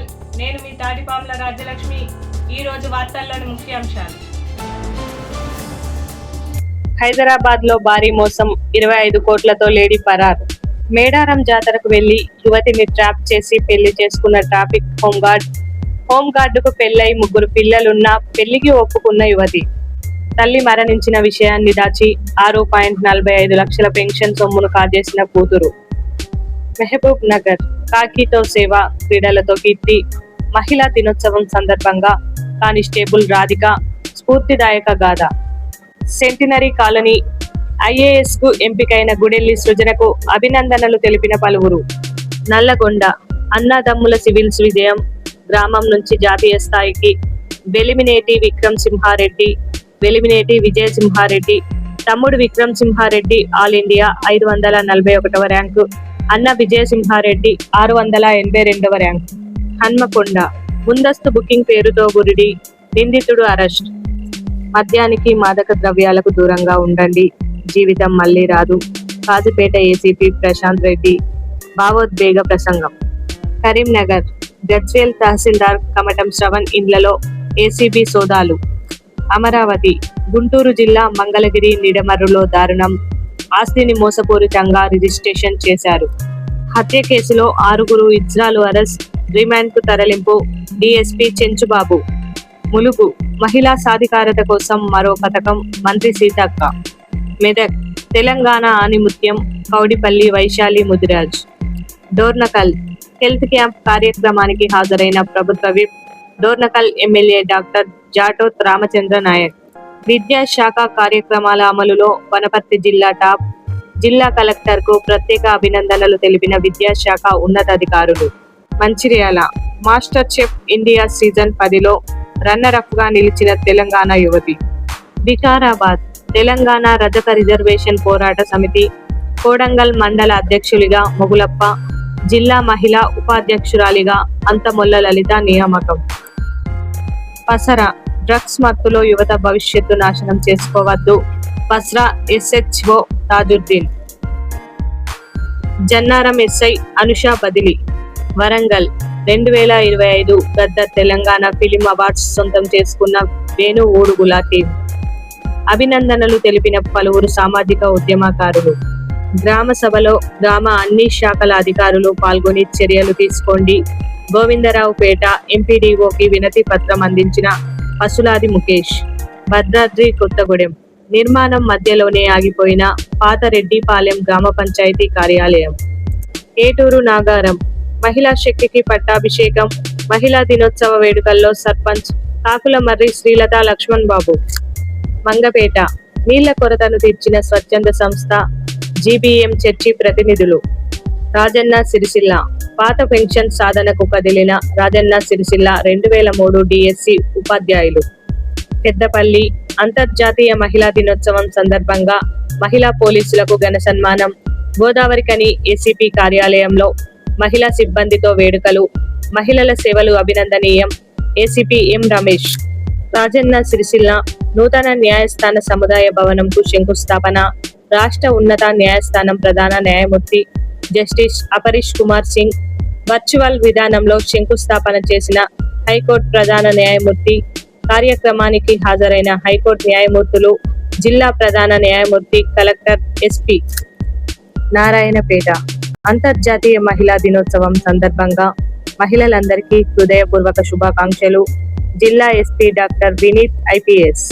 Channel. నేను మీ తాడిపాముల రాజ్యలక్ష్మి. ఈ రోజు వార్తల్లోని ముఖ్యాంశాలు. హైదరాబాద్ లో భారీ మోసం, 25 కోట్లతో లేడీ పరారు. మేడారం జాతరకు వెళ్లి యువతిని ట్రాప్ చేసి పెళ్లి చేసుకున్న ట్రాఫిక్ హోంగార్డుకు పెళ్లై 3 పిల్లలున్నా పెళ్లికి ఒప్పుకున్న యువతి. తల్లి మరణించిన విషయాన్ని దాచి 6.45 లక్షల పెన్షన్ సొమ్మును కాజేసిన కూతురు. మహబూబ్ నగర్ కాకితో సేవ, క్రీడలతో కీర్తి. మహిళా దినోత్సవం సందర్భంగా కానిస్టేబుల్ రాధిక స్ఫూర్తిదాయక గాథ. సెంటినరీ కాలనీ IAS కు ఎంపికైన గుడెల్లి సృజనకు అభినందనలు తెలిపిన పలువురు. నల్లగొండ అన్నదమ్ముల సివిల్స్ విజయం. గ్రామం నుంచి జాతీయ స్థాయికి వెలిమినేటి విక్రమ్ సింహారెడ్డి, వెలిమినేటి విజయసింహారెడ్డి తమ్ముడు విక్రమ్ సింహారెడ్డి ఆల్ ఇండియా 541వ ర్యాంకు, అన్న విజయసింహారెడ్డి 682వ ర్యాంకు. హన్మకొండ ముందస్తు బుకింగ్ పేరుతో గురిడి, నిందితుడు అరెస్ట్. మద్యానికి మాదక ద్రవ్యాలకు దూరంగా ఉండండి, జీవితం మళ్లీ రాదు. కాజుపేట ACP ప్రశాంత్ రెడ్డి భావోద్వేగ ప్రసంగం. కరీంనగర్ గజ్వేల్ తహసీల్దార్ కమటం శ్రవణ్ ఇండ్లలో ACB సోదాలు. అమరావతి గుంటూరు జిల్లా మంగళగిరి నిడమర్రులో దారుణం, ఆస్తిని మోసపూరితంగా రిజిస్ట్రేషన్ చేశారు. హత్య కేసులో 6 ఇజ్రాలు అరెస్ట్, రిమాండ్ కు తరలింపు. DSP చెంచుబాబు. ములుగు మహిళా సాధికారత కోసం మరో పథకం, మంత్రి సీతక్క. మెదక్ తెలంగాణ ఆణిముత్యం, కౌడిపల్లి వైశాలి ముదిరాజ్. డోర్నకల్ హెల్త్ క్యాంప్ కార్యక్రమానికి హాజరైన ప్రభుత్వ whip, Dornakal MLA doctor Jatoth Ramachandra Naik. విద్యాశాఖ కార్యక్రమాల అమలులో వనపర్తి జిల్లా టాప్. జిల్లా కలెక్టర్ కు ప్రత్యేక అభినందనలు తెలిపిన విద్యాశాఖ ఉన్నతాధికారులు. Mancherial master chef India season 10లో రన్నరప్ గా నిలిచిన తెలంగాణ యువతి. వికారాబాద్ తెలంగాణ రజక రిజర్వేషన్ పోరాట సమితి కోడంగల్ మండల అధ్యక్షులిగా మొగులప్ప, జిల్లా మహిళా ఉపాధ్యక్షురాలిగా అంతమొల్ల లలిత నియామకం. పసరా డ్రగ్స్ మత్తులో యువత భవిష్యత్తు నాశనం చేసుకోవద్దు, PSARA SHO Tajuddin. Jannaram SI Anusha బదిలీ. వరంగల్ 2025 గద్దర్ తెలంగాణ ఫిలిం అవార్డ్స్ సొంతం చేసుకున్న వేణు ఊడుగుల టీం. అభినందనలు తెలిపిన పలువురు సామాజిక ఉద్యమకారులు. గ్రామ సభలో గ్రామ అన్ని శాఖల అధికారులు పాల్గొని చర్యలు తీసుకోండి. గోవిందరావుపేట MPDOకి వినతి పత్రం అందించిన పసులాది ముఖేష్. భద్రాద్రి కొత్తగూడెం నిర్మాణం మధ్యలోనే ఆగిపోయిన పాత రెడ్డిపాలెం గ్రామ పంచాయతీ కార్యాలయం. ఏటూరు నాగారం మహిళా శక్తికి పట్టాభిషేకం. మహిళా దినోత్సవ వేడుకల్లో సర్పంచ్ కాకుల మర్రి శ్రీలత లక్ష్మణ్ బాబు. మంగపేట నీళ్ల కొరతను తీర్చిన స్వచ్ఛంద సంస్థ GBM చర్చి ప్రతినిధులు. రాజన్న సిరిసిల్ల పాత పెన్షన్ సాధనకు కదిలిన రాజన్న సిరిసిల్ల 2003 DSC ఉపాధ్యాయులు. పెద్దపల్లి అంతర్జాతీయ మహిళా దినోత్సవం సందర్భంగా మహిళా పోలీసులకు ఘన సన్మానం. గోదావరికని ACP కార్యాలయంలో మహిళా సిబ్బందితో వేడుకలు. మహిళల సేవలు అభినందనీయం. ACP M Ramesh. రాజన్న సిరిసిల్ల నూతన న్యాయస్థాన సముదాయ భవనంకు శంకుస్థాపన. రాష్ట్ర ఉన్నత న్యాయస్థానం ప్రధాన న్యాయమూర్తి జస్టిస్ అపరీష్ కుమార్ సింగ్ వర్చువల్ విధానంలో శంకుస్థాపన చేసిన హైకోర్టు ప్రధాన న్యాయమూర్తి. కార్యక్రమానికి హాజరైన హైకోర్టు న్యాయమూర్తులు, జిల్లా ప్రధాన న్యాయమూర్తి, కలెక్టర్, SP. నారాయణపేట అంతర్జాతీయ మహిళా దినోత్సవం సందర్భంగా మహిళలందరికీ హృదయపూర్వక శుభాకాంక్షలు. జిల్లా SP డాక్టర్ వినీత్ IPS.